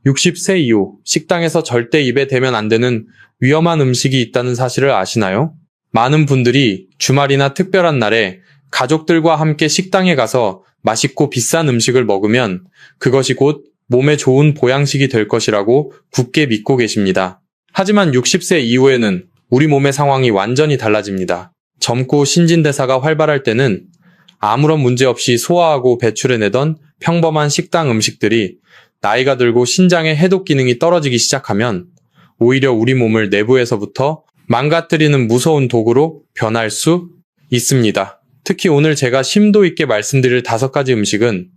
60세 이후 식당에서 절대 입에 대면 안 되는 위험한 음식이 있다는 사실을 아시나요? 많은 분들이 주말이나 특별한 날에 가족들과 함께 식당에 가서 맛있고 비싼 음식을 먹으면 그것이 곧 몸에 좋은 보양식이 될 것이라고 굳게 믿고 계십니다. 하지만 60세 이후에는 우리 몸의 상황이 완전히 달라집니다. 젊고 신진대사가 활발할 때는 아무런 문제 없이 소화하고 배출해내던 평범한 식당 음식들이 나이가 들고 신장의 해독 기능이 떨어지기 시작하면 오히려 우리 몸을 내부에서부터 망가뜨리는 무서운 도구로 변할 수 있습니다. 특히 오늘 제가 심도 있게 말씀드릴 5가지 음식은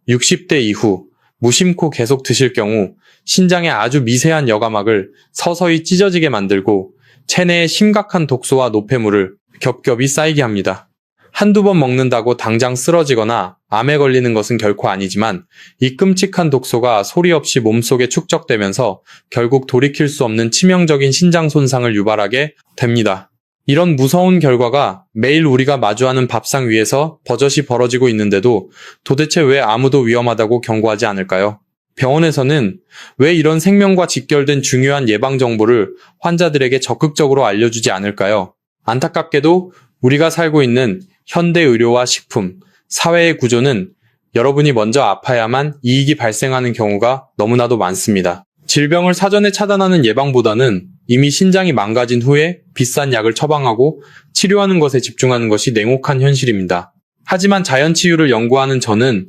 60대 이후 무심코 계속 드실 경우 신장의 아주 미세한 여과막을 서서히 찢어지게 만들고 체내에 심각한 독소와 노폐물을 겹겹이 쌓이게 합니다. 한두 번 먹는다고 당장 쓰러지거나 암에 걸리는 것은 결코 아니지만 이 끔찍한 독소가 소리 없이 몸속에 축적되면서 결국 돌이킬 수 없는 치명적인 신장 손상을 유발하게 됩니다. 이런 무서운 결과가 매일 우리가 마주하는 밥상 위에서 버젓이 벌어지고 있는데도 도대체 왜 아무도 위험하다고 경고하지 않을까요? 병원에서는 왜 이런 생명과 직결된 중요한 예방 정보를 환자들에게 적극적으로 알려주지 않을까요? 안타깝게도 우리가 살고 있는 현대 의료와 식품, 사회의 구조는 여러분이 먼저 아파야만 이익이 발생하는 경우가 너무나도 많습니다. 질병을 사전에 차단하는 예방보다는 이미 신장이 망가진 후에 비싼 약을 처방하고 치료하는 것에 집중하는 것이 냉혹한 현실입니다. 하지만 자연치유를 연구하는 저는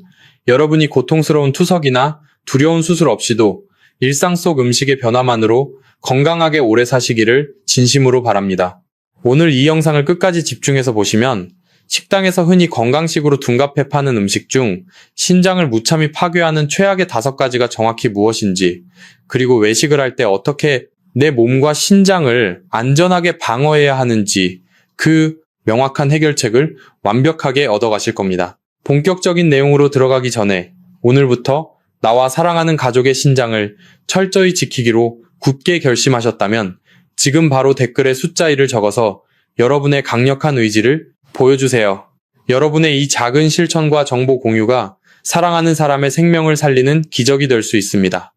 여러분이 고통스러운 투석이나 두려운 수술 없이도 일상 속 음식의 변화만으로 건강하게 오래 사시기를 진심으로 바랍니다. 오늘 이 영상을 끝까지 집중해서 보시면 식당에서 흔히 건강식으로 둔갑해 파는 음식 중 신장을 무참히 파괴하는 최악의 5가지가 정확히 무엇인지, 그리고 외식을 할 때 어떻게 내 몸과 신장을 안전하게 방어해야 하는지 그 명확한 해결책을 완벽하게 얻어가실 겁니다. 본격적인 내용으로 들어가기 전에 오늘부터 나와 사랑하는 가족의 신장을 철저히 지키기로 굳게 결심하셨다면 지금 바로 댓글에 숫자 1을 적어서 여러분의 강력한 의지를 보여주세요. 여러분의 이 작은 실천과 정보 공유가 사랑하는 사람의 생명을 살리는 기적이 될 수 있습니다.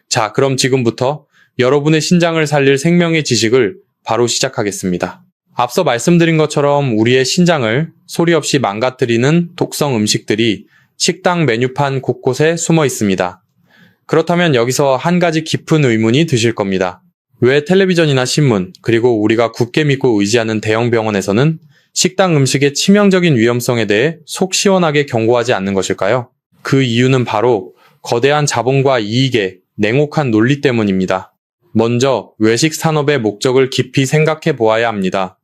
자, 그럼 지금부터 여러분의 신장을 살릴 생명의 지식을 바로 시작하겠습니다. 앞서 말씀드린 것처럼 우리의 신장을 소리 없이 망가뜨리는 독성 음식들이 식당 메뉴판 곳곳에 숨어 있습니다. 그렇다면 여기서 한 가지 깊은 의문이 드실 겁니다. 왜 텔레비전이나 신문, 그리고 우리가 굳게 믿고 의지하는 대형 병원에서는 식당 음식의 치명적인 위험성에 대해 속 시원하게 경고하지 않는 것일까요? 그 이유는 바로 거대한 자본과 이익의 냉혹한 논리 때문입니다. 먼저 외식 산업의 목적을 깊이 생각해 보아야 합니다.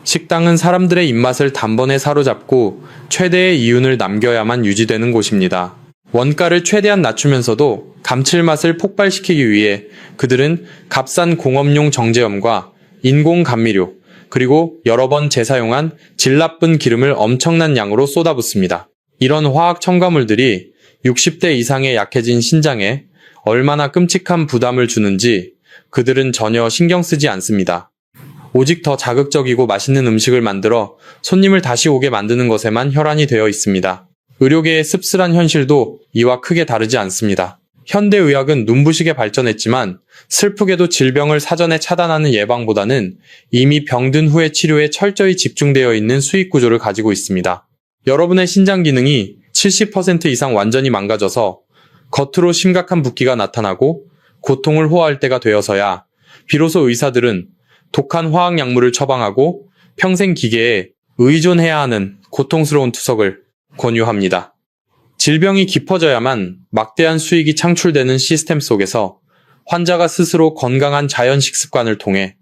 식당은 사람들의 입맛을 단번에 사로잡고 최대의 이윤을 남겨야만 유지되는 곳입니다. 원가를 최대한 낮추면서도 감칠맛을 폭발시키기 위해 그들은 값싼 공업용 정제염과 인공 감미료, 그리고 여러 번 재사용한 질 나쁜 기름을 엄청난 양으로 쏟아붓습니다. 이런 화학 첨가물들이 60대 이상의 약해진 신장에 얼마나 끔찍한 부담을 주는지 그들은 전혀 신경 쓰지 않습니다. 오직 더 자극적이고 맛있는 음식을 만들어 손님을 다시 오게 만드는 것에만 혈안이 되어 있습니다. 의료계의 씁쓸한 현실도 이와 크게 다르지 않습니다. 현대의학은 눈부시게 발전했지만 슬프게도 질병을 사전에 차단하는 예방보다는 이미 병든 후의 치료에 철저히 집중되어 있는 수익 구조를 가지고 있습니다. 여러분의 신장 기능이 70% 이상 완전히 망가져서 겉으로 심각한 붓기가 나타나고 고통을 호소할 때가 되어서야 비로소 의사들은 독한 화학약물을 처방하고 평생 기계에 의존해야 하는 고통스러운 투석을 권유합니다. 질병이 깊어져야만 막대한 수익이 창출되는 시스템 속에서 환자가 스스로 건강한 자연 식습관을 통해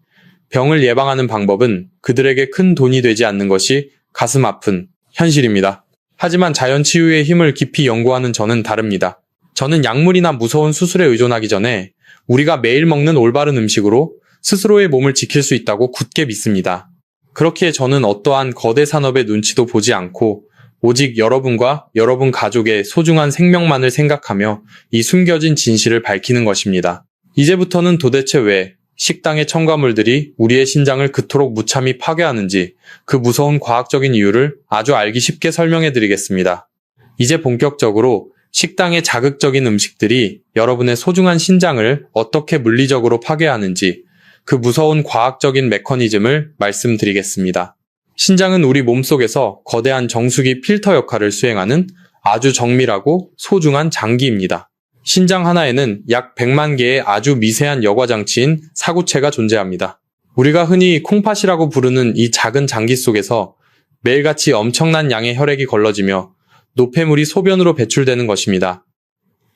병을 예방하는 방법은 그들에게 큰 돈이 되지 않는 것이 가슴 아픈 현실입니다. 하지만 자연 치유의 힘을 깊이 연구하는 저는 다릅니다. 저는 약물이나 무서운 수술에 의존하기 전에 우리가 매일 먹는 올바른 음식으로 스스로의 몸을 지킬 수 있다고 굳게 믿습니다. 그렇기에 저는 어떠한 거대 산업의 눈치도 보지 않고 오직 여러분과 여러분 가족의 소중한 생명만을 생각하며 이 숨겨진 진실을 밝히는 것입니다. 이제부터는 도대체 왜 식당의 첨가물들이 우리의 신장을 그토록 무참히 파괴하는지 그 무서운 과학적인 이유를 아주 알기 쉽게 설명해 드리겠습니다. 이제 본격적으로 식당의 자극적인 음식들이 여러분의 소중한 신장을 어떻게 물리적으로 파괴하는지 그 무서운 과학적인 메커니즘을 말씀드리겠습니다. 신장은 우리 몸속에서 거대한 정수기 필터 역할을 수행하는 아주 정밀하고 소중한 장기입니다. 신장 하나에는 약 100만 개의 아주 미세한 여과장치인 사구체가 존재합니다. 우리가 흔히 콩팥이라고 부르는 이 작은 장기 속에서 매일같이 엄청난 양의 혈액이 걸러지며 노폐물이 소변으로 배출되는 것입니다.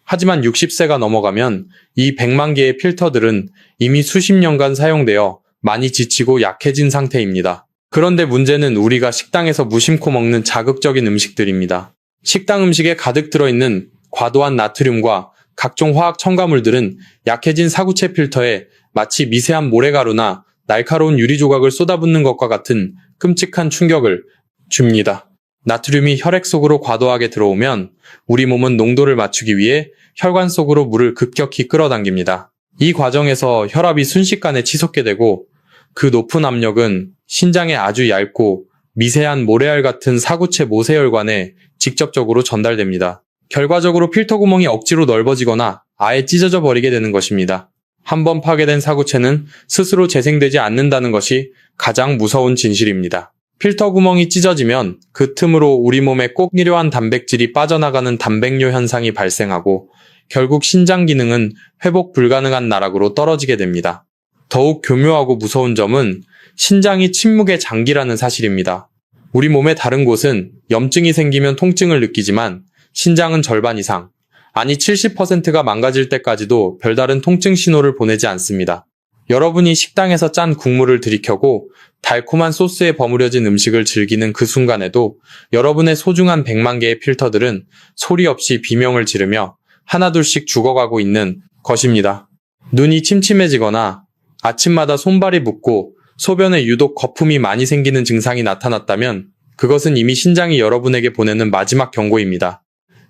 하지만 60세가 넘어가면 이 100만 개의 필터들은 이미 수십 년간 사용되어 많이 지치고 약해진 상태입니다. 그런데 문제는 우리가 식당에서 무심코 먹는 자극적인 음식들입니다. 식당 음식에 가득 들어있는 과도한 나트륨과 각종 화학 첨가물들은 약해진 사구체 필터에 마치 미세한 모래가루나 날카로운 유리 조각을 쏟아붓는 것과 같은 끔찍한 충격을 줍니다. 나트륨이 혈액 속으로 과도하게 들어오면 우리 몸은 농도를 맞추기 위해 혈관 속으로 물을 급격히 끌어당깁니다. 이 과정에서 혈압이 순식간에 치솟게 되고 그 높은 압력은 신장의 아주 얇고 미세한 모래알 같은 사구체 모세혈관에 직접적으로 전달됩니다. 결과적으로 필터 구멍이 억지로 넓어지거나 아예 찢어져 버리게 되는 것입니다. 한번 파괴된 사구체는 스스로 재생되지 않는다는 것이 가장 무서운 진실입니다. 필터 구멍이 찢어지면 그 틈으로 우리 몸에 꼭 필요한 단백질이 빠져나가는 단백뇨 현상이 발생하고 결국 신장 기능은 회복 불가능한 나락으로 떨어지게 됩니다. 더욱 교묘하고 무서운 점은 신장이 침묵의 장기라는 사실입니다. 우리 몸의 다른 곳은 염증이 생기면 통증을 느끼지만 신장은 절반 이상, 아니 70%가 망가질 때까지도 별다른 통증 신호를 보내지 않습니다. 여러분이 식당에서 짠 국물을 들이켜고 달콤한 소스에 버무려진 음식을 즐기는 그 순간에도 여러분의 소중한 100만 개의 필터들은 소리 없이 비명을 지르며 하나둘씩 죽어가고 있는 것입니다. 눈이 침침해지거나 아침마다 손발이 붓고 소변에 유독 거품이 많이 생기는 증상이 나타났다면 그것은 이미 신장이 여러분에게 보내는 마지막 경고입니다.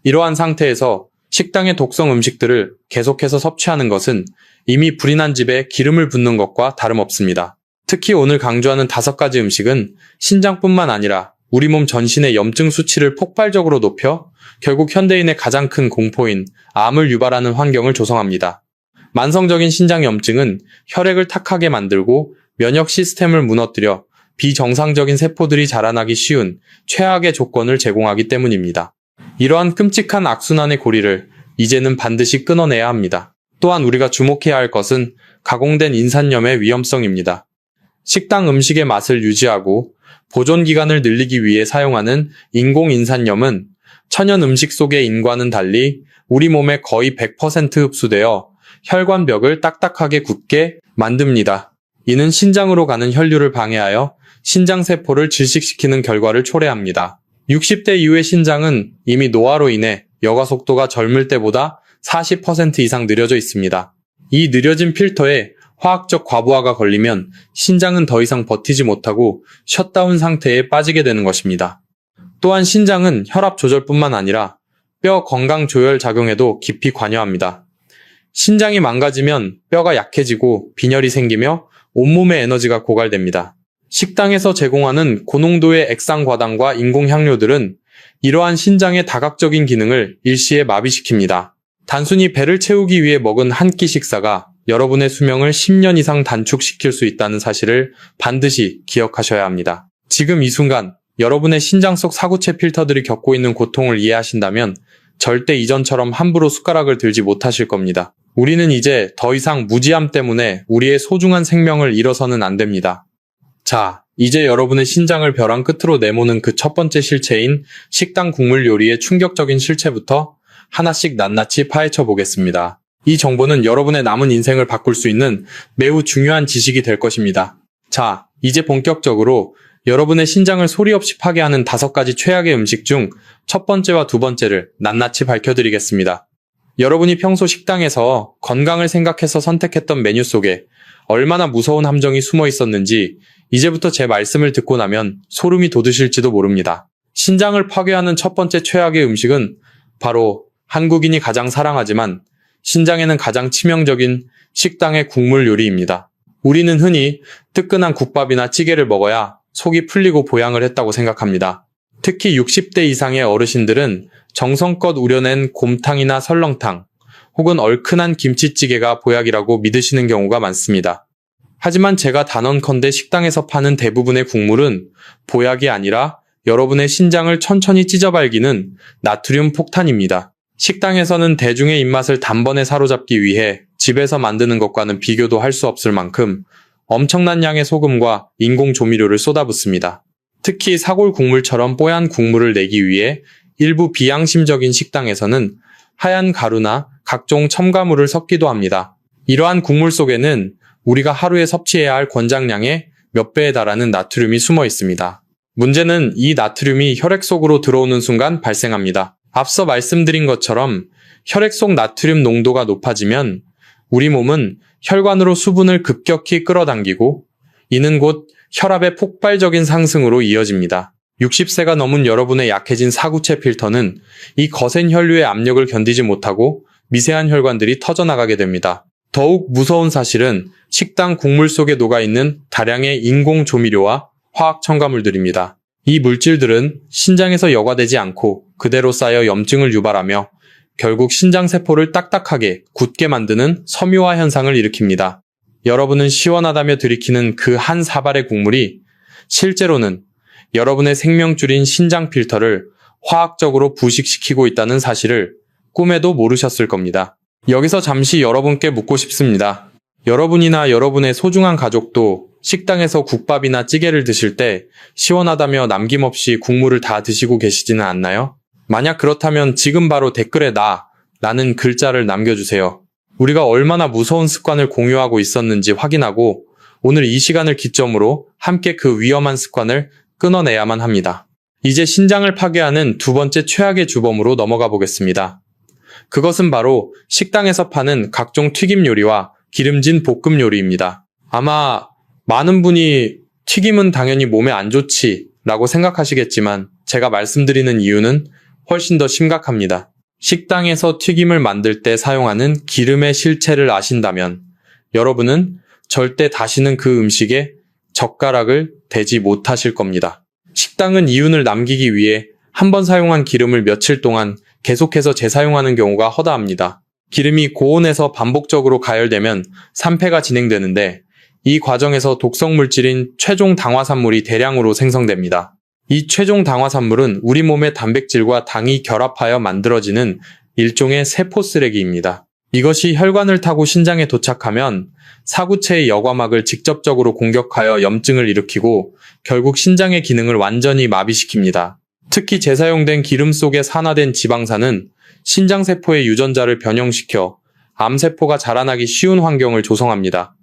이러한 상태에서 식당의 독성 음식들을 계속해서 섭취하는 것은 이미 불이 난 집에 기름을 붓는 것과 다름없습니다. 특히 오늘 강조하는 5가지 음식은 신장뿐만 아니라 우리 몸 전신의 염증 수치를 폭발적으로 높여 결국 현대인의 가장 큰 공포인 암을 유발하는 환경을 조성합니다. 만성적인 신장염증은 혈액을 탁하게 만들고 면역 시스템을 무너뜨려 비정상적인 세포들이 자라나기 쉬운 최악의 조건을 제공하기 때문입니다. 이러한 끔찍한 악순환의 고리를 이제는 반드시 끊어내야 합니다. 또한 우리가 주목해야 할 것은 가공된 인산염의 위험성입니다. 식당 음식의 맛을 유지하고 보존 기간을 늘리기 위해 사용하는 인공인산염은 천연 음식 속의 인과는 달리 우리 몸에 거의 100% 흡수되어 혈관벽을 딱딱하게 굳게 만듭니다. 이는 신장으로 가는 혈류를 방해하여 신장세포를 질식시키는 결과를 초래합니다. 60대 이후의 신장은 이미 노화로 인해 여과 속도가 젊을 때보다 40% 이상 느려져 있습니다. 이 느려진 필터에 화학적 과부하가 걸리면 신장은 더 이상 버티지 못하고 셧다운 상태에 빠지게 되는 것입니다. 또한 신장은 혈압 조절뿐만 아니라 뼈 건강 조절 작용에도 깊이 관여합니다. 신장이 망가지면 뼈가 약해지고 빈혈이 생기며 온몸의 에너지가 고갈됩니다. 식당에서 제공하는 고농도의 액상과당과 인공향료들은 이러한 신장의 다각적인 기능을 일시에 마비시킵니다. 단순히 배를 채우기 위해 먹은 한 끼 식사가 여러분의 수명을 10년 이상 단축시킬 수 있다는 사실을 반드시 기억하셔야 합니다. 지금 이 순간 여러분의 신장 속 사구체 필터들이 겪고 있는 고통을 이해하신다면 절대 이전처럼 함부로 숟가락을 들지 못하실 겁니다. 우리는 이제 더 이상 무지함 때문에 우리의 소중한 생명을 잃어서는 안 됩니다. 자, 이제 여러분의 신장을 벼랑 끝으로 내모는 그 첫 번째 실체인 식당 국물 요리의 충격적인 실체부터 하나씩 낱낱이 파헤쳐 보겠습니다. 이 정보는 여러분의 남은 인생을 바꿀 수 있는 매우 중요한 지식이 될 것입니다. 자, 이제 본격적으로 여러분의 신장을 소리 없이 파괴하는 5가지 최악의 음식 중 첫 번째와 두 번째를 낱낱이 밝혀드리겠습니다. 여러분이 평소 식당에서 건강을 생각해서 선택했던 메뉴 속에 얼마나 무서운 함정이 숨어 있었는지 이제부터 제 말씀을 듣고 나면 소름이 돋으실지도 모릅니다. 신장을 파괴하는 첫 번째 최악의 음식은 바로 한국인이 가장 사랑하지만 신장에는 가장 치명적인 식당의 국물 요리입니다. 우리는 흔히 뜨끈한 국밥이나 찌개를 먹어야 속이 풀리고 보양을 했다고 생각합니다. 특히 60대 이상의 어르신들은 정성껏 우려낸 곰탕이나 설렁탕, 혹은 얼큰한 김치찌개가 보약이라고 믿으시는 경우가 많습니다. 하지만 제가 단언컨대 식당에서 파는 대부분의 국물은 보약이 아니라 여러분의 신장을 천천히 찢어발기는 나트륨 폭탄입니다. 식당에서는 대중의 입맛을 단번에 사로잡기 위해 집에서 만드는 것과는 비교도 할 수 없을 만큼 엄청난 양의 소금과 인공 조미료를 쏟아붓습니다. 특히 사골 국물처럼 뽀얀 국물을 내기 위해 일부 비양심적인 식당에서는 하얀 가루나 각종 첨가물을 섞기도 합니다. 이러한 국물 속에는 우리가 하루에 섭취해야 할 권장량의 몇 배에 달하는 나트륨이 숨어 있습니다. 문제는 이 나트륨이 혈액 속으로 들어오는 순간 발생합니다. 앞서 말씀드린 것처럼 혈액 속 나트륨 농도가 높아지면 우리 몸은 혈관으로 수분을 급격히 끌어당기고 이는 곧 혈압의 폭발적인 상승으로 이어집니다. 60세가 넘은 여러분의 약해진 사구체 필터는 이 거센 혈류의 압력을 견디지 못하고 미세한 혈관들이 터져나가게 됩니다. 더욱 무서운 사실은 식당 국물 속에 녹아있는 다량의 인공 조미료와 화학 첨가물들입니다. 이 물질들은 신장에서 여과되지 않고 그대로 쌓여 염증을 유발하며 결국 신장세포를 딱딱하게 굳게 만드는 섬유화 현상을 일으킵니다. 여러분은 시원하다며 들이키는 그 한 사발의 국물이 실제로는 여러분의 생명줄인 신장 필터를 화학적으로 부식시키고 있다는 사실을 꿈에도 모르셨을 겁니다. 여기서 잠시 여러분께 묻고 싶습니다. 여러분이나 여러분의 소중한 가족도 식당에서 국밥이나 찌개를 드실 때 시원하다며 남김없이 국물을 다 드시고 계시지는 않나요? 만약 그렇다면 지금 바로 댓글에 라는 글자를 남겨주세요. 우리가 얼마나 무서운 습관을 공유하고 있었는지 확인하고 오늘 이 시간을 기점으로 함께 그 위험한 습관을 끊어내야만 합니다. 이제 신장을 파괴하는 두 번째 최악의 주범으로 넘어가 보겠습니다. 그것은 바로 식당에서 파는 각종 튀김 요리와 기름진 볶음 요리입니다. 아마 많은 분이 튀김은 당연히 몸에 안 좋지 라고 생각하시겠지만 제가 말씀드리는 이유는 훨씬 더 심각합니다. 식당에서 튀김을 만들 때 사용하는 기름의 실체를 아신다면 여러분은 절대 다시는 그 음식에 젓가락을 대지 못하실 겁니다. 식당은 이윤을 남기기 위해 한 번 사용한 기름을 며칠 동안 계속해서 재사용하는 경우가 허다합니다. 기름이 고온에서 반복적으로 가열되면 산패가 진행되는데 이 과정에서 독성 물질인 최종 당화산물이 대량으로 생성됩니다. 이 최종 당화산물은 우리 몸의 단백질과 당이 결합하여 만들어지는 일종의 세포 쓰레기입니다. 이것이 혈관을 타고 신장에 도착하면 사구체의 여과막을 직접적으로 공격하여 염증을 일으키고 결국 신장의 기능을 완전히 마비시킵니다. 특히 재사용된 기름 속에 산화된 지방산은 신장세포의 유전자를 변형시켜 암세포가 자라나기 쉬운 환경을 조성합니다.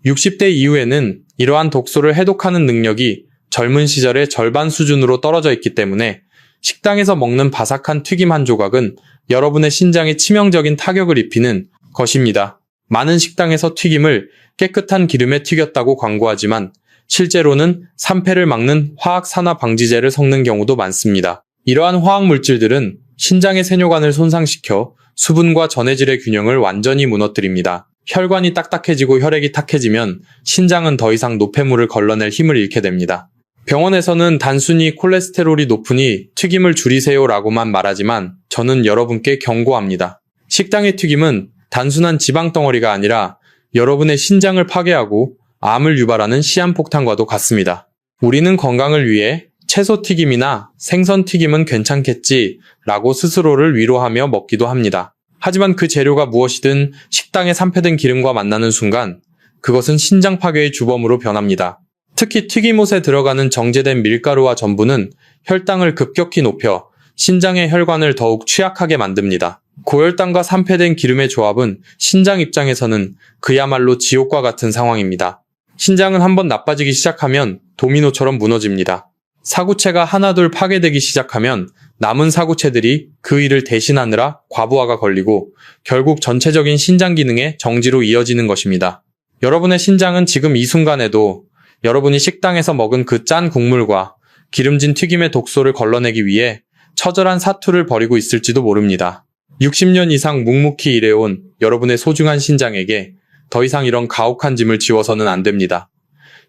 60대 이후에는 이러한 독소를 해독하는 능력이 젊은 시절의 절반 수준으로 떨어져 있기 때문에 식당에서 먹는 바삭한 튀김 한 조각은 여러분의 신장에 치명적인 타격을 입히는 것입니다. 많은 식당에서 튀김을 깨끗한 기름에 튀겼다고 광고하지만 실제로는 산패를 막는 화학산화 방지제를 섞는 경우도 많습니다. 이러한 화학물질들은 신장의 세뇨관을 손상시켜 수분과 전해질의 균형을 완전히 무너뜨립니다. 혈관이 딱딱해지고 혈액이 탁해지면 신장은 더 이상 노폐물을 걸러낼 힘을 잃게 됩니다. 병원에서는 단순히 콜레스테롤이 높으니 튀김을 줄이세요라고만 말하지만 저는 여러분께 경고합니다. 식당의 튀김은 단순한 지방 덩어리가 아니라 여러분의 신장을 파괴하고 암을 유발하는 시한폭탄과도 같습니다. 우리는 건강을 위해 채소튀김이나 생선튀김은 괜찮겠지 라고 스스로를 위로하며 먹기도 합니다. 하지만 그 재료가 무엇이든 식당에 산패된 기름과 만나는 순간 그것은 신장 파괴의 주범으로 변합니다. 특히 튀김옷에 들어가는 정제된 밀가루와 전분은 혈당을 급격히 높여 신장의 혈관을 더욱 취약하게 만듭니다. 고혈당과 산패된 기름의 조합은 신장 입장에서는 그야말로 지옥과 같은 상황입니다. 신장은 한번 나빠지기 시작하면 도미노처럼 무너집니다. 사구체가 하나둘 파괴되기 시작하면 남은 사구체들이 그 일을 대신하느라 과부하가 걸리고 결국 전체적인 신장 기능의 정지로 이어지는 것입니다. 여러분의 신장은 지금 이 순간에도 여러분이 식당에서 먹은 그 짠 국물과 기름진 튀김의 독소를 걸러내기 위해 처절한 사투를 벌이고 있을지도 모릅니다. 60년 이상 묵묵히 일해온 여러분의 소중한 신장에게 더 이상 이런 가혹한 짐을 지워서는 안 됩니다.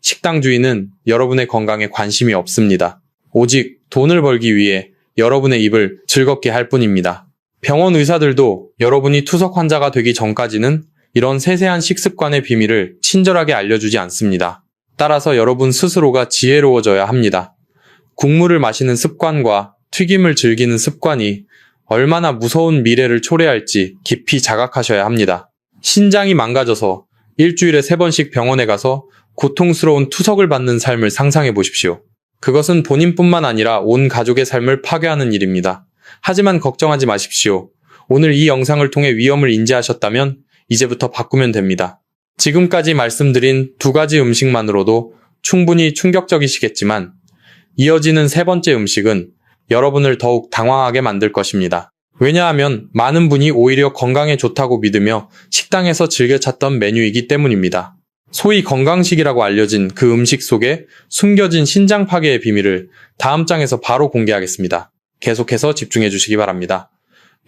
식당 주인은 여러분의 건강에 관심이 없습니다. 오직 돈을 벌기 위해 여러분의 입을 즐겁게 할 뿐입니다. 병원 의사들도 여러분이 투석 환자가 되기 전까지는 이런 세세한 식습관의 비밀을 친절하게 알려주지 않습니다. 따라서 여러분 스스로가 지혜로워져야 합니다. 국물을 마시는 습관과 튀김을 즐기는 습관이 얼마나 무서운 미래를 초래할지 깊이 자각하셔야 합니다. 신장이 망가져서 일주일에 3번씩 병원에 가서 고통스러운 투석을 받는 삶을 상상해 보십시오. 그것은 본인뿐만 아니라 온 가족의 삶을 파괴하는 일입니다. 하지만 걱정하지 마십시오. 오늘 이 영상을 통해 위험을 인지하셨다면 이제부터 바꾸면 됩니다. 지금까지 말씀드린 2가지 음식만으로도 충분히 충격적이시겠지만 이어지는 3번째 음식은 여러분을 더욱 당황하게 만들 것입니다. 왜냐하면 많은 분이 오히려 건강에 좋다고 믿으며 식당에서 즐겨 찾던 메뉴이기 때문입니다. 소위 건강식이라고 알려진 그 음식 속에 숨겨진 신장 파괴의 비밀을 다음 장에서 바로 공개하겠습니다. 계속해서 집중해 주시기 바랍니다.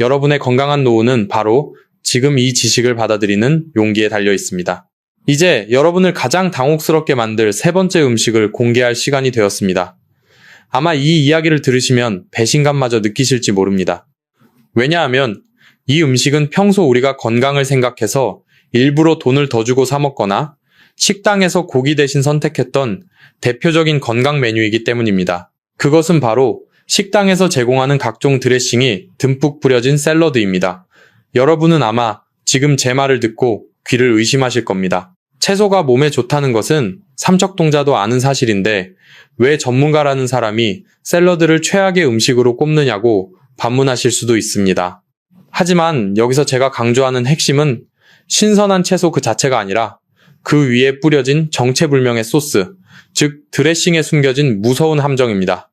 여러분의 건강한 노후는 바로 지금 이 지식을 받아들이는 용기에 달려 있습니다. 이제 여러분을 가장 당혹스럽게 만들 3번째 음식을 공개할 시간이 되었습니다. 아마 이 이야기를 들으시면 배신감마저 느끼실지 모릅니다. 왜냐하면 이 음식은 평소 우리가 건강을 생각해서 일부러 돈을 더 주고 사 먹거나 식당에서 고기 대신 선택했던 대표적인 건강 메뉴이기 때문입니다. 그것은 바로 식당에서 제공하는 각종 드레싱이 듬뿍 뿌려진 샐러드입니다. 여러분은 아마 지금 제 말을 듣고 귀를 의심하실 겁니다. 채소가 몸에 좋다는 것은 삼척동자도 아는 사실인데 왜 전문가라는 사람이 샐러드를 최악의 음식으로 꼽느냐고 반문하실 수도 있습니다. 하지만 여기서 제가 강조하는 핵심은 신선한 채소 그 자체가 아니라 그 위에 뿌려진 정체불명의 소스, 즉 드레싱에 숨겨진 무서운 함정입니다.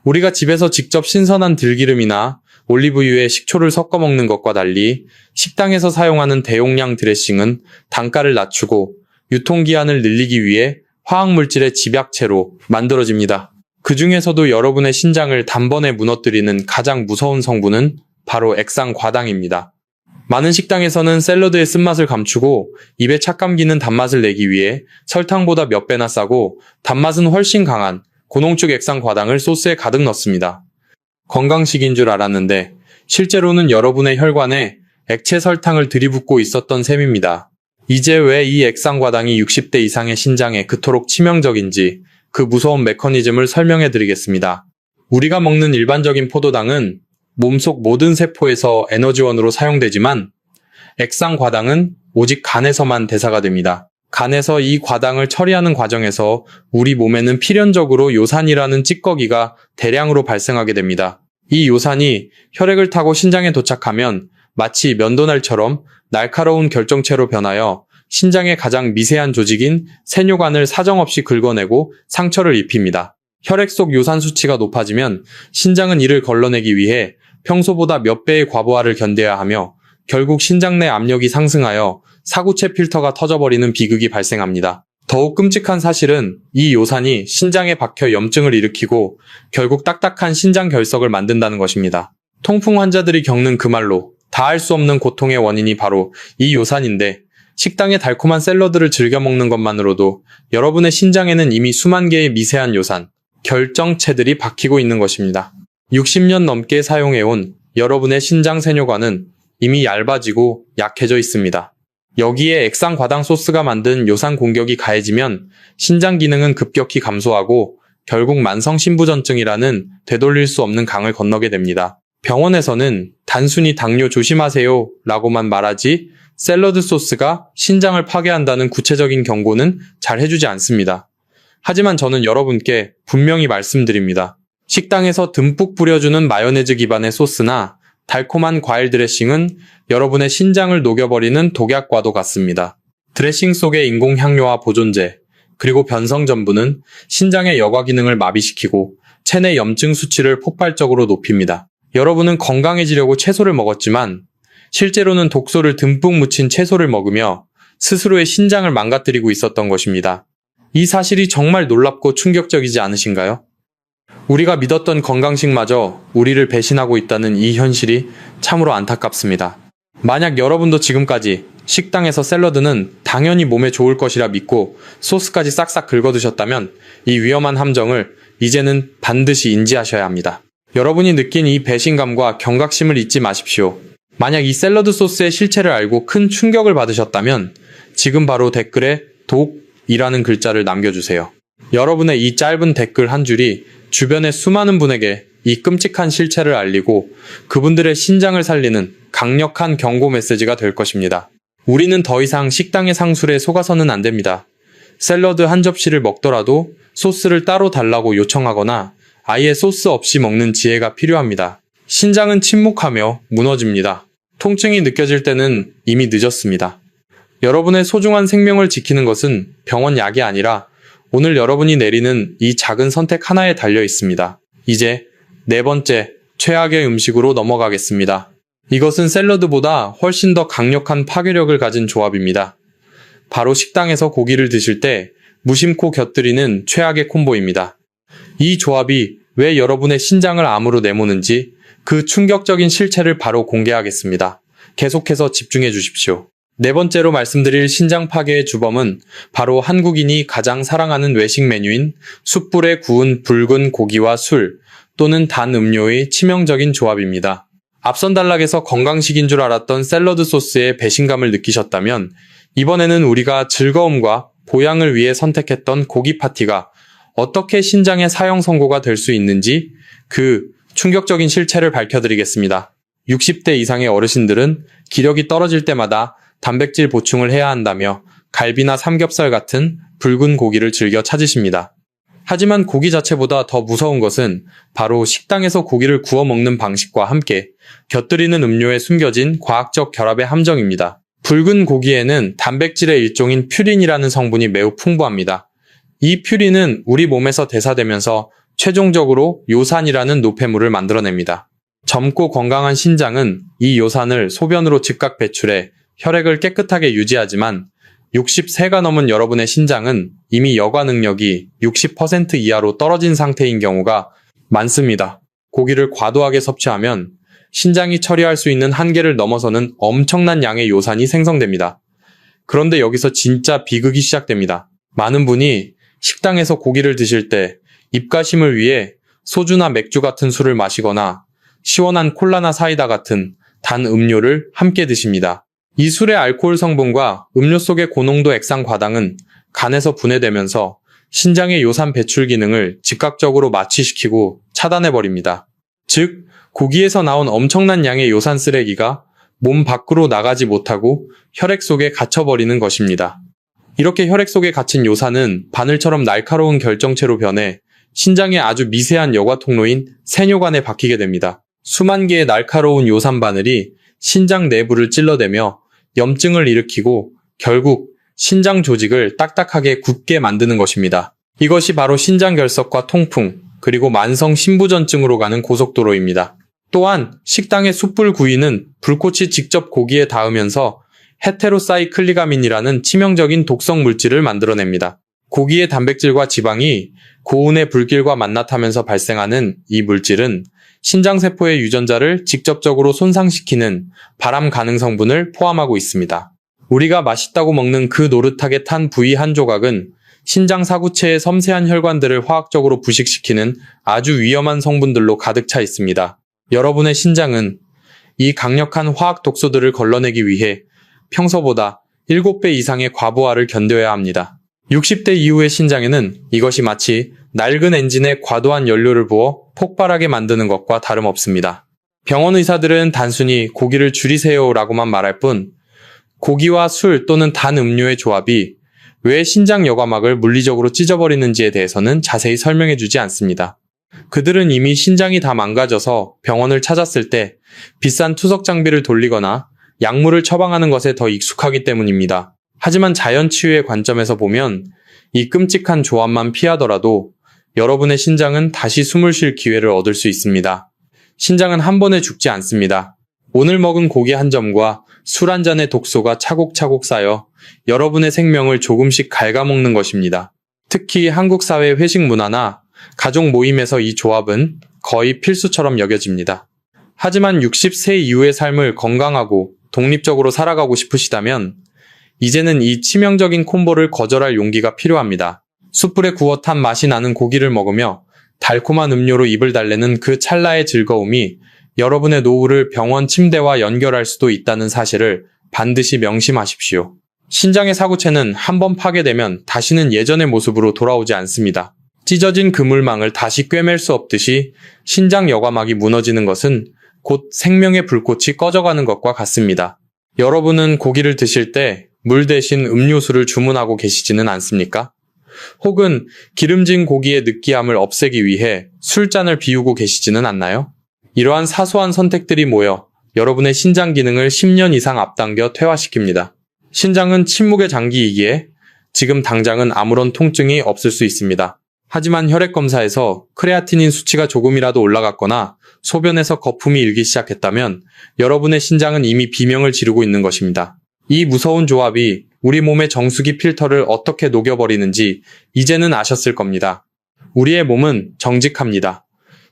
우리가 집에서 직접 신선한 들기름이나 올리브유에 식초를 섞어 먹는 것과 달리 식당에서 사용하는 대용량 드레싱은 단가를 낮추고 유통기한을 늘리기 위해 화학물질의 집약체로 만들어집니다. 그 중에서도 여러분의 신장을 단번에 무너뜨리는 가장 무서운 성분은 바로 액상과당입니다. 많은 식당에서는 샐러드의 쓴맛을 감추고 입에 착 감기는 단맛을 내기 위해 설탕보다 몇 배나 싸고 단맛은 훨씬 강한 고농축 액상과당을 소스에 가득 넣습니다. 건강식인 줄 알았는데 실제로는 여러분의 혈관에 액체 설탕을 들이붓고 있었던 셈입니다. 이제 왜 이 액상과당이 60대 이상의 신장에 그토록 치명적인지 그 무서운 메커니즘을 설명해 드리겠습니다. 우리가 먹는 일반적인 포도당은 몸속 모든 세포에서 에너지원으로 사용되지만 액상과당은 오직 간에서만 대사가 됩니다. 간에서 이 과당을 처리하는 과정에서 우리 몸에는 필연적으로 요산이라는 찌꺼기가 대량으로 발생하게 됩니다. 이 요산이 혈액을 타고 신장에 도착하면 마치 면도날처럼 날카로운 결정체로 변하여 신장의 가장 미세한 조직인 세뇨관을 사정없이 긁어내고 상처를 입힙니다. 혈액 속 요산 수치가 높아지면 신장은 이를 걸러내기 위해 평소보다 몇 배의 과부하를 견뎌야 하며 결국 신장 내 압력이 상승하여 사구체 필터가 터져버리는 비극이 발생합니다. 더욱 끔찍한 사실은 이 요산이 신장에 박혀 염증을 일으키고 결국 딱딱한 신장 결석을 만든다는 것입니다. 통풍 환자들이 겪는 그 말로 다할 수 없는 고통의 원인이 바로 이 요산인데 식당의 달콤한 샐러드를 즐겨 먹는 것만으로도 여러분의 신장에는 이미 수만 개의 미세한 요산, 결정체들이 박히고 있는 것입니다. 60년 넘게 사용해온 여러분의 신장 세뇨관은 이미 얇아지고 약해져 있습니다. 여기에 액상과당 소스가 만든 요산 공격이 가해지면 신장 기능은 급격히 감소하고 결국 만성신부전증이라는 되돌릴 수 없는 강을 건너게 됩니다. 병원에서는 단순히 당뇨 조심하세요 라고만 말하지 샐러드 소스가 신장을 파괴한다는 구체적인 경고는 잘 해주지 않습니다. 하지만 저는 여러분께 분명히 말씀드립니다. 식당에서 듬뿍 뿌려주는 마요네즈 기반의 소스나 달콤한 과일 드레싱은 여러분의 신장을 녹여버리는 독약과도 같습니다. 드레싱 속의 인공 향료와 보존제, 그리고 변성 전분은 신장의 여과 기능을 마비시키고 체내 염증 수치를 폭발적으로 높입니다. 여러분은 건강해지려고 채소를 먹었지만 실제로는 독소를 듬뿍 묻힌 채소를 먹으며 스스로의 신장을 망가뜨리고 있었던 것입니다. 이 사실이 정말 놀랍고 충격적이지 않으신가요? 우리가 믿었던 건강식마저 우리를 배신하고 있다는 이 현실이 참으로 안타깝습니다. 만약 여러분도 지금까지 식당에서 샐러드는 당연히 몸에 좋을 것이라 믿고 소스까지 싹싹 긁어두셨다면 이 위험한 함정을 이제는 반드시 인지하셔야 합니다. 여러분이 느낀 이 배신감과 경각심을 잊지 마십시오. 만약 이 샐러드 소스의 실체를 알고 큰 충격을 받으셨다면 지금 바로 댓글에 독이라는 글자를 남겨주세요. 여러분의 이 짧은 댓글 한 줄이 주변의 수많은 분에게 이 끔찍한 실체를 알리고 그분들의 신장을 살리는 강력한 경고 메시지가 될 것입니다. 우리는 더 이상 식당의 상술에 속아서는 안 됩니다. 샐러드 한 접시를 먹더라도 소스를 따로 달라고 요청하거나 아예 소스 없이 먹는 지혜가 필요합니다. 신장은 침묵하며 무너집니다. 통증이 느껴질 때는 이미 늦었습니다. 여러분의 소중한 생명을 지키는 것은 병원 약이 아니라 오늘 여러분이 내리는 이 작은 선택 하나에 달려 있습니다. 이제 네 번째, 최악의 음식으로 넘어가겠습니다. 이것은 샐러드보다 훨씬 더 강력한 파괴력을 가진 조합입니다. 바로 식당에서 고기를 드실 때 무심코 곁들이는 최악의 콤보입니다. 이 조합이 왜 여러분의 신장을 암으로 내모는지 그 충격적인 실체를 바로 공개하겠습니다. 계속해서 집중해 주십시오. 네 번째로 말씀드릴 신장 파괴의 주범은 바로 한국인이 가장 사랑하는 외식 메뉴인 숯불에 구운 붉은 고기와 술 또는 단 음료의 치명적인 조합입니다. 앞선 단락에서 건강식인 줄 알았던 샐러드 소스에 배신감을 느끼셨다면 이번에는 우리가 즐거움과 보양을 위해 선택했던 고기 파티가 어떻게 신장의 사형 선고가 될 수 있는지 그 충격적인 실체를 밝혀드리겠습니다. 60대 이상의 어르신들은 기력이 떨어질 때마다 단백질 보충을 해야 한다며 갈비나 삼겹살 같은 붉은 고기를 즐겨 찾으십니다. 하지만 고기 자체보다 더 무서운 것은 바로 식당에서 고기를 구워 먹는 방식과 함께 곁들이는 음료에 숨겨진 과학적 결합의 함정입니다. 붉은 고기에는 단백질의 일종인 퓨린이라는 성분이 매우 풍부합니다. 이 퓨린은 우리 몸에서 대사되면서 최종적으로 요산이라는 노폐물을 만들어냅니다. 젊고 건강한 신장은 이 요산을 소변으로 즉각 배출해 혈액을 깨끗하게 유지하지만 60세가 넘은 여러분의 신장은 이미 여과 능력이 60% 이하로 떨어진 상태인 경우가 많습니다. 고기를 과도하게 섭취하면 신장이 처리할 수 있는 한계를 넘어서는 엄청난 양의 요산이 생성됩니다. 그런데 여기서 진짜 비극이 시작됩니다. 많은 분이 식당에서 고기를 드실 때 입가심을 위해 소주나 맥주 같은 술을 마시거나 시원한 콜라나 사이다 같은 단 음료를 함께 드십니다. 이 술의 알코올 성분과 음료 속의 고농도 액상 과당은 간에서 분해되면서 신장의 요산 배출 기능을 즉각적으로 마취시키고 차단해버립니다. 즉, 고기에서 나온 엄청난 양의 요산 쓰레기가 몸 밖으로 나가지 못하고 혈액 속에 갇혀버리는 것입니다. 이렇게 혈액 속에 갇힌 요산은 바늘처럼 날카로운 결정체로 변해 신장의 아주 미세한 여과 통로인 세뇨관에 박히게 됩니다. 수만 개의 날카로운 요산 바늘이 신장 내부를 찔러대며 염증을 일으키고 결국 신장 조직을 딱딱하게 굳게 만드는 것입니다. 이것이 바로 신장 결석과 통풍, 그리고 만성 신부전증으로 가는 고속도로입니다. 또한 식당의 숯불 구이는 불꽃이 직접 고기에 닿으면서 헤테로사이클리가민이라는 치명적인 독성 물질을 만들어냅니다. 고기의 단백질과 지방이 고온의 불길과 만나타면서 발생하는 이 물질은 신장세포의 유전자를 직접적으로 손상시키는 발암 가능 성분을 포함하고 있습니다. 우리가 맛있다고 먹는 그 노릇하게 탄 부위 한 조각은 신장 사구체의 섬세한 혈관들을 화학적으로 부식시키는 아주 위험한 성분들로 가득 차 있습니다. 여러분의 신장은 이 강력한 화학 독소들을 걸러내기 위해 평소보다 7배 이상의 과부하를 견뎌야 합니다. 60대 이후의 신장에는 이것이 마치 낡은 엔진에 과도한 연료를 부어 폭발하게 만드는 것과 다름없습니다. 병원 의사들은 단순히 고기를 줄이세요 라고만 말할 뿐 고기와 술 또는 단 음료의 조합이 왜 신장 여과막을 물리적으로 찢어버리는지에 대해서는 자세히 설명해주지 않습니다. 그들은 이미 신장이 다 망가져서 병원을 찾았을 때 비싼 투석 장비를 돌리거나 약물을 처방하는 것에 더 익숙하기 때문입니다. 하지만 자연치유의 관점에서 보면 이 끔찍한 조합만 피하더라도 여러분의 신장은 다시 숨을 쉴 기회를 얻을 수 있습니다. 신장은 한 번에 죽지 않습니다. 오늘 먹은 고기 한 점과 술 한 잔의 독소가 차곡차곡 쌓여 여러분의 생명을 조금씩 갉아먹는 것입니다. 특히 한국 사회 회식 문화나 가족 모임에서 이 조합은 거의 필수처럼 여겨집니다. 하지만 60세 이후의 삶을 건강하고 독립적으로 살아가고 싶으시다면 이제는 이 치명적인 콤보를 거절할 용기가 필요합니다. 숯불에 구워 탄 맛이 나는 고기를 먹으며 달콤한 음료로 입을 달래는 그 찰나의 즐거움이 여러분의 노후를 병원 침대와 연결할 수도 있다는 사실을 반드시 명심하십시오. 신장의 사구체는 한번 파괴되면 다시는 예전의 모습으로 돌아오지 않습니다. 찢어진 그물망을 다시 꿰맬 수 없듯이 신장 여과막이 무너지는 것은 곧 생명의 불꽃이 꺼져가는 것과 같습니다. 여러분은 고기를 드실 때 물 대신 음료수를 주문하고 계시지는 않습니까? 혹은 기름진 고기의 느끼함을 없애기 위해 술잔을 비우고 계시지는 않나요? 이러한 사소한 선택들이 모여 여러분의 신장 기능을 10년 이상 앞당겨 퇴화시킵니다. 신장은 침묵의 장기이기에 지금 당장은 아무런 통증이 없을 수 있습니다. 하지만 혈액 검사에서 크레아티닌 수치가 조금이라도 올라갔거나 소변에서 거품이 일기 시작했다면 여러분의 신장은 이미 비명을 지르고 있는 것입니다. 이 무서운 조합이 우리 몸의 정수기 필터를 어떻게 녹여버리는지 이제는 아셨을 겁니다. 우리의 몸은 정직합니다.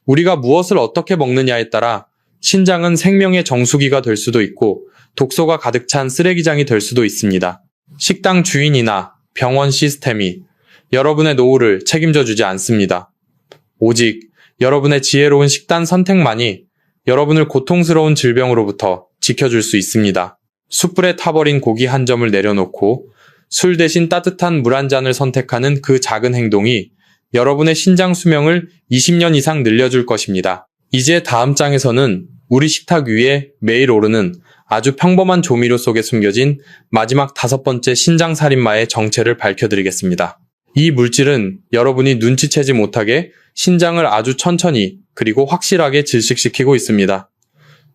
우리가 무엇을 어떻게 먹느냐에 따라 신장은 생명의 정수기가 될 수도 있고 독소가 가득 찬 쓰레기장이 될 수도 있습니다. 식당 주인이나 병원 시스템이 여러분의 노후를 책임져 주지 않습니다. 오직 여러분의 지혜로운 식단 선택만이 여러분을 고통스러운 질병으로부터 지켜줄 수 있습니다. 숯불에 타버린 고기 한 점을 내려놓고 술 대신 따뜻한 물 한 잔을 선택하는 그 작은 행동이 여러분의 신장 수명을 20년 이상 늘려줄 것입니다. 이제 다음 장에서는 우리 식탁 위에 매일 오르는 아주 평범한 조미료 속에 숨겨진 마지막 5번째 신장 살인마의 정체를 밝혀드리겠습니다. 이 물질은 여러분이 눈치채지 못하게 신장을 아주 천천히 그리고 확실하게 질식시키고 있습니다.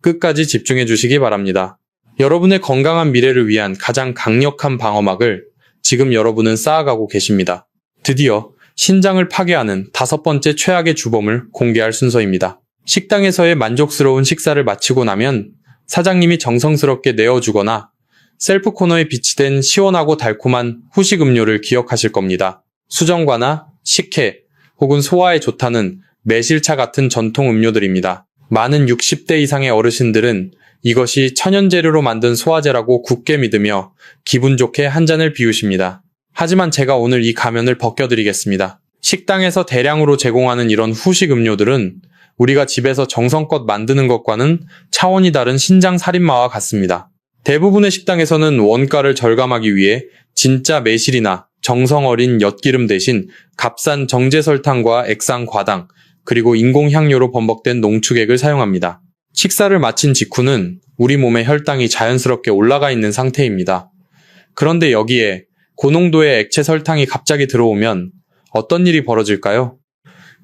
끝까지 집중해 주시기 바랍니다. 여러분의 건강한 미래를 위한 가장 강력한 방어막을 지금 여러분은 쌓아가고 계십니다. 드디어 신장을 파괴하는 5번째 최악의 주범을 공개할 순서입니다. 식당에서의 만족스러운 식사를 마치고 나면 사장님이 정성스럽게 내어주거나 셀프 코너에 비치된 시원하고 달콤한 후식 음료를 기억하실 겁니다. 수정과나 식혜 혹은 소화에 좋다는 매실차 같은 전통 음료들입니다. 많은 60대 이상의 어르신들은 이것이 천연재료로 만든 소화제라고 굳게 믿으며 기분 좋게 한 잔을 비우십니다. 하지만 제가 오늘 이 가면을 벗겨드리겠습니다. 식당에서 대량으로 제공하는 이런 후식 음료들은 우리가 집에서 정성껏 만드는 것과는 차원이 다른 신장 살인마와 같습니다. 대부분의 식당에서는 원가를 절감하기 위해 진짜 매실이나 정성 어린 엿기름 대신 값싼 정제설탕과 액상 과당, 그리고 인공향료로 범벅된 농축액을 사용합니다. 식사를 마친 직후는 우리 몸의 혈당이 자연스럽게 올라가 있는 상태입니다. 그런데 여기에 고농도의 액체 설탕이 갑자기 들어오면 어떤 일이 벌어질까요?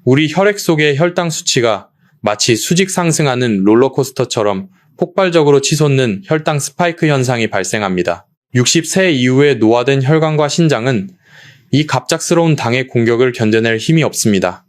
우리 혈액 속의 혈당 수치가 마치 수직 상승하는 롤러코스터처럼 폭발적으로 치솟는 혈당 스파이크 현상이 발생합니다. 60세 이후에 노화된 혈관과 신장은 이 갑작스러운 당의 공격을 견뎌낼 힘이 없습니다.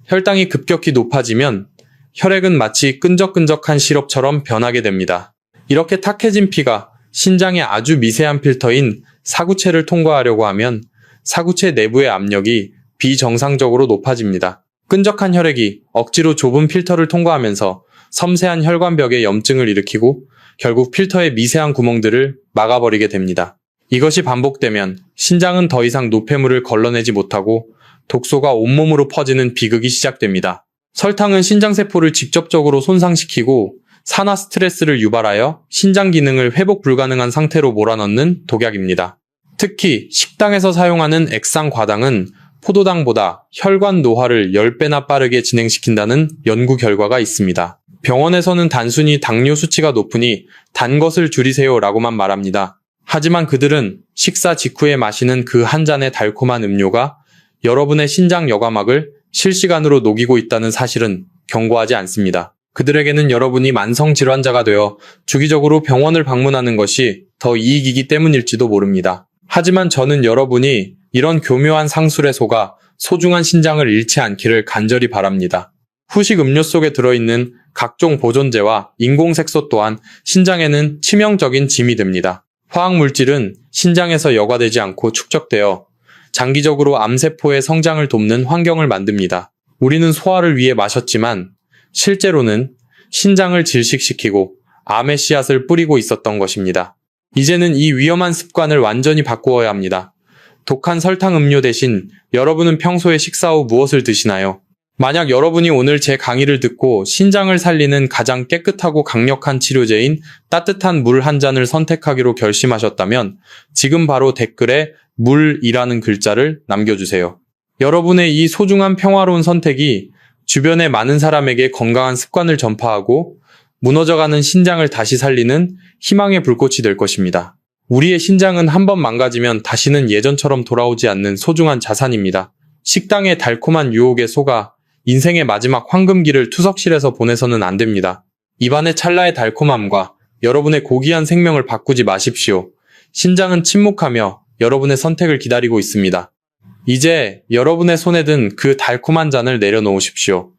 혈당이 급격히 높아지면 혈액은 마치 끈적끈적한 시럽처럼 변하게 됩니다. 이렇게 탁해진 피가 신장의 아주 미세한 필터인 사구체를 통과하려고 하면 사구체 내부의 압력이 비정상적으로 높아집니다. 끈적한 혈액이 억지로 좁은 필터를 통과하면서 섬세한 혈관벽에 염증을 일으키고 결국 필터의 미세한 구멍들을 막아버리게 됩니다. 이것이 반복되면 신장은 더 이상 노폐물을 걸러내지 못하고 독소가 온몸으로 퍼지는 비극이 시작됩니다. 설탕은 신장세포를 직접적으로 손상시키고 산화 스트레스를 유발하여 신장 기능을 회복 불가능한 상태로 몰아넣는 독약입니다. 특히 식당에서 사용하는 액상 과당은 포도당보다 혈관 노화를 10배나 빠르게 진행시킨다는 연구 결과가 있습니다. 병원에서는 단순히 당뇨 수치가 높으니 단 것을 줄이세요 라고만 말합니다. 하지만 그들은 식사 직후에 마시는 그 한 잔의 달콤한 음료가 여러분의 신장 여과막을 실시간으로 녹이고 있다는 사실은 경고하지 않습니다. 그들에게는 여러분이 만성질환자가 되어 주기적으로 병원을 방문하는 것이 더 이익이기 때문일지도 모릅니다. 하지만 저는 여러분이 이런 교묘한 상술에 속아 소중한 신장을 잃지 않기를 간절히 바랍니다. 후식 음료 속에 들어있는 각종 보존제와 인공색소 또한 신장에는 치명적인 짐이 됩니다. 화학물질은 신장에서 여과되지 않고 축적되어 장기적으로 암세포의 성장을 돕는 환경을 만듭니다. 우리는 소화를 위해 마셨지만 실제로는 신장을 질식시키고 암의 씨앗을 뿌리고 있었던 것입니다. 이제는 이 위험한 습관을 완전히 바꾸어야 합니다. 독한 설탕 음료 대신 여러분은 평소에 식사 후 무엇을 드시나요? 만약 여러분이 오늘 제 강의를 듣고 신장을 살리는 가장 깨끗하고 강력한 치료제인 따뜻한 물 한 잔을 선택하기로 결심하셨다면 지금 바로 댓글에 물이라는 글자를 남겨주세요. 여러분의 이 소중한 평화로운 선택이 주변의 많은 사람에게 건강한 습관을 전파하고 무너져가는 신장을 다시 살리는 희망의 불꽃이 될 것입니다. 우리의 신장은 한번 망가지면 다시는 예전처럼 돌아오지 않는 소중한 자산입니다. 식당의 달콤한 유혹에 속아 인생의 마지막 황금기를 투석실에서 보내서는 안 됩니다. 입안의 찰나의 달콤함과 여러분의 고귀한 생명을 바꾸지 마십시오. 신장은 침묵하며 여러분의 선택을 기다리고 있습니다. 이제 여러분의 손에 든 그 달콤한 잔을 내려놓으십시오.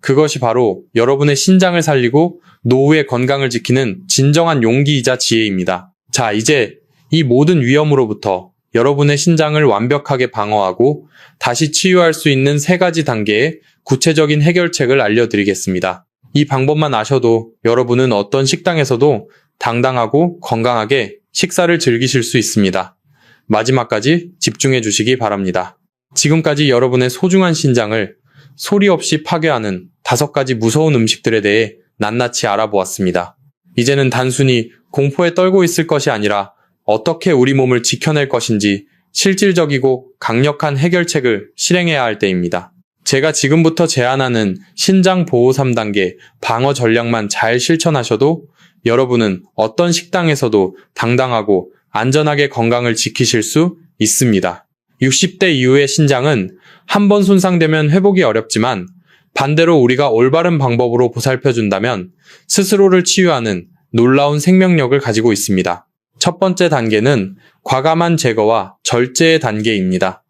그것이 바로 여러분의 신장을 살리고 노후의 건강을 지키는 진정한 용기이자 지혜입니다. 자, 이제 이 모든 위험으로부터 여러분의 신장을 완벽하게 방어하고 다시 치유할 수 있는 3가지 단계의 구체적인 해결책을 알려드리겠습니다. 이 방법만 아셔도 여러분은 어떤 식당에서도 당당하고 건강하게 식사를 즐기실 수 있습니다. 마지막까지 집중해 주시기 바랍니다. 지금까지 여러분의 소중한 신장을 소리 없이 파괴하는 5가지 무서운 음식들에 대해 낱낱이 알아보았습니다. 이제는 단순히 공포에 떨고 있을 것이 아니라 어떻게 우리 몸을 지켜낼 것인지 실질적이고 강력한 해결책을 실행해야 할 때입니다. 제가 지금부터 제안하는 신장 보호 3단계 방어 전략만 잘 실천하셔도 여러분은 어떤 식당에서도 당당하고 안전하게 건강을 지키실 수 있습니다. 60대 이후의 신장은 한 번 손상되면 회복이 어렵지만 반대로 우리가 올바른 방법으로 보살펴준다면 스스로를 치유하는 놀라운 생명력을 가지고 있습니다. 첫 번째 단계는 과감한 제거와 절제의 단계입니다.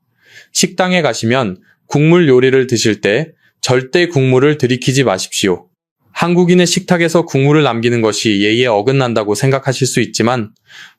식당에 가시면 국물 요리를 드실 때 절대 국물을 들이키지 마십시오. 한국인의 식탁에서 국물을 남기는 것이 예의에 어긋난다고 생각하실 수 있지만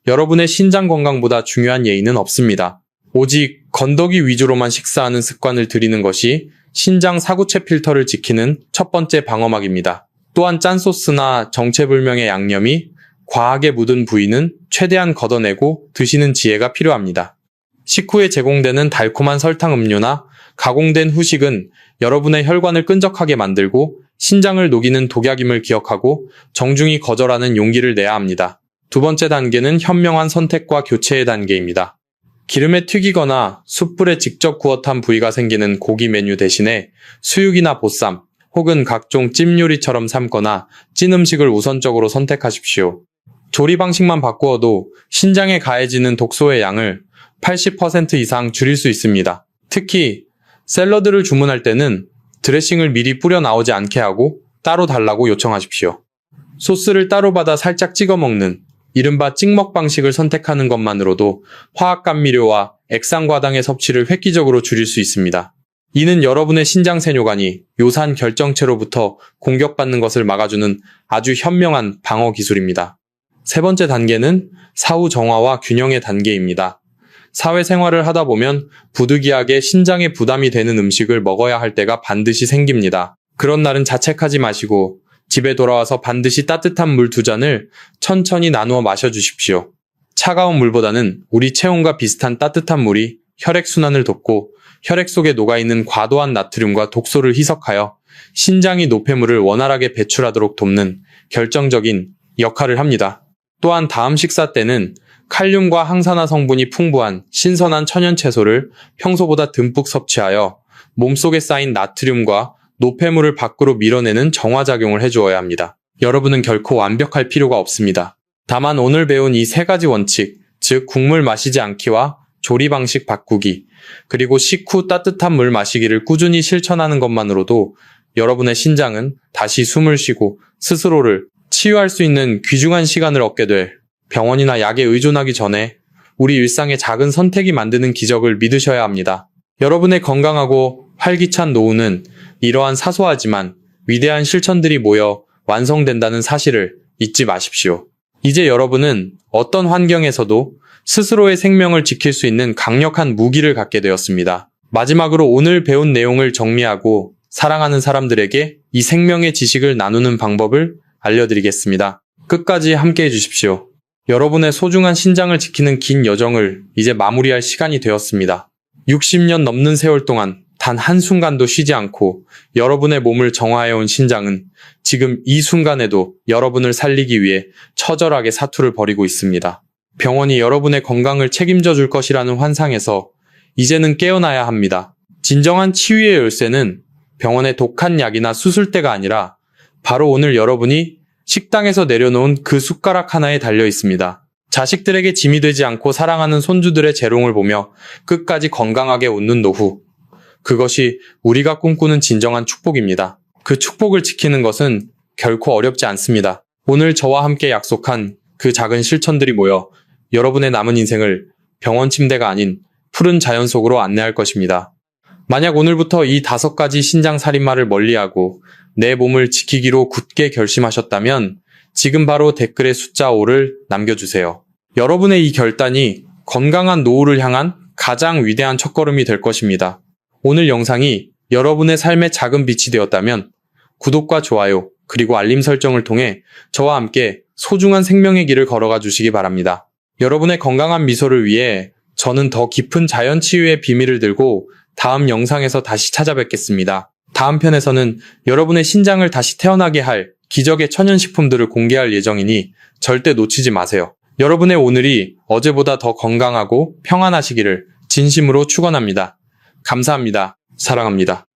여러분의 신장 건강보다 중요한 예의는 없습니다. 오직 건더기 위주로만 식사하는 습관을 들이는 것이 신장 사구체 필터를 지키는 첫 번째 방어막입니다. 또한 짠소스나 정체불명의 양념이 과하게 묻은 부위는 최대한 걷어내고 드시는 지혜가 필요합니다. 식후에 제공되는 달콤한 설탕 음료나 가공된 후식은 여러분의 혈관을 끈적하게 만들고 신장을 녹이는 독약임을 기억하고 정중히 거절하는 용기를 내야 합니다. 두 번째 단계는 현명한 선택과 교체의 단계입니다. 기름에 튀기거나 숯불에 직접 구워 탄 부위가 생기는 고기 메뉴 대신에 수육이나 보쌈 혹은 각종 찜 요리처럼 삶거나 찐 음식을 우선적으로 선택하십시오. 조리 방식만 바꾸어도 신장에 가해지는 독소의 양을 80% 이상 줄일 수 있습니다. 특히 샐러드를 주문할 때는 드레싱을 미리 뿌려 나오지 않게 하고 따로 달라고 요청하십시오. 소스를 따로 받아 살짝 찍어 먹는 이른바 찍먹 방식을 선택하는 것만으로도 화학감미료와 액상과당의 섭취를 획기적으로 줄일 수 있습니다. 이는 여러분의 신장 세뇨관이 요산 결정체로부터 공격받는 것을 막아주는 아주 현명한 방어 기술입니다. 세 번째 단계는 사후 정화와 균형의 단계입니다. 사회생활을 하다 보면 부득이하게 신장에 부담이 되는 음식을 먹어야 할 때가 반드시 생깁니다. 그런 날은 자책하지 마시고 집에 돌아와서 반드시 따뜻한 물 2잔을 천천히 나누어 마셔주십시오. 차가운 물보다는 우리 체온과 비슷한 따뜻한 물이 혈액순환을 돕고 혈액 속에 녹아있는 과도한 나트륨과 독소를 희석하여 신장이 노폐물을 원활하게 배출하도록 돕는 결정적인 역할을 합니다. 또한 다음 식사 때는 칼륨과 항산화 성분이 풍부한 신선한 천연 채소를 평소보다 듬뿍 섭취하여 몸속에 쌓인 나트륨과 노폐물을 밖으로 밀어내는 정화작용을 해주어야 합니다. 여러분은 결코 완벽할 필요가 없습니다. 다만 오늘 배운 이 3가지 원칙, 즉 국물 마시지 않기와 조리 방식 바꾸기, 그리고 식후 따뜻한 물 마시기를 꾸준히 실천하는 것만으로도 여러분의 신장은 다시 숨을 쉬고 스스로를 치유할 수 있는 귀중한 시간을 얻게 될 병원이나 약에 의존하기 전에 우리 일상의 작은 선택이 만드는 기적을 믿으셔야 합니다. 여러분의 건강하고 활기찬 노후는 이러한 사소하지만 위대한 실천들이 모여 완성된다는 사실을 잊지 마십시오. 이제 여러분은 어떤 환경에서도 스스로의 생명을 지킬 수 있는 강력한 무기를 갖게 되었습니다. 마지막으로 오늘 배운 내용을 정리하고 사랑하는 사람들에게 이 생명의 지식을 나누는 방법을 알려드리겠습니다. 끝까지 함께 해주십시오. 여러분의 소중한 신장을 지키는 긴 여정을 이제 마무리할 시간이 되었습니다. 60년 넘는 세월 동안 단 한순간도 쉬지 않고 여러분의 몸을 정화해온 신장은 지금 이 순간에도 여러분을 살리기 위해 처절하게 사투를 벌이고 있습니다. 병원이 여러분의 건강을 책임져 줄 것이라는 환상에서 이제는 깨어나야 합니다. 진정한 치유의 열쇠는 병원의 독한 약이나 수술대가 아니라 바로 오늘 여러분이 식당에서 내려놓은 그 숟가락 하나에 달려 있습니다. 자식들에게 짐이 되지 않고 사랑하는 손주들의 재롱을 보며 끝까지 건강하게 웃는 노후. 그것이 우리가 꿈꾸는 진정한 축복입니다. 그 축복을 지키는 것은 결코 어렵지 않습니다. 오늘 저와 함께 약속한 그 작은 실천들이 모여 여러분의 남은 인생을 병원 침대가 아닌 푸른 자연 속으로 안내할 것입니다. 만약 오늘부터 이 5가지 신장 살인마를 멀리하고 내 몸을 지키기로 굳게 결심하셨다면 지금 바로 댓글에 숫자 5를 남겨주세요. 여러분의 이 결단이 건강한 노후를 향한 가장 위대한 첫걸음이 될 것입니다. 오늘 영상이 여러분의 삶의 작은 빛이 되었다면 구독과 좋아요 그리고 알림 설정을 통해 저와 함께 소중한 생명의 길을 걸어가 주시기 바랍니다. 여러분의 건강한 미소를 위해 저는 더 깊은 자연 치유의 비밀을 들고 다음 영상에서 다시 찾아뵙겠습니다. 다음 편에서는 여러분의 신장을 다시 태어나게 할 기적의 천연식품들을 공개할 예정이니 절대 놓치지 마세요. 여러분의 오늘이 어제보다 더 건강하고 평안하시기를 진심으로 축원합니다. 감사합니다. 사랑합니다.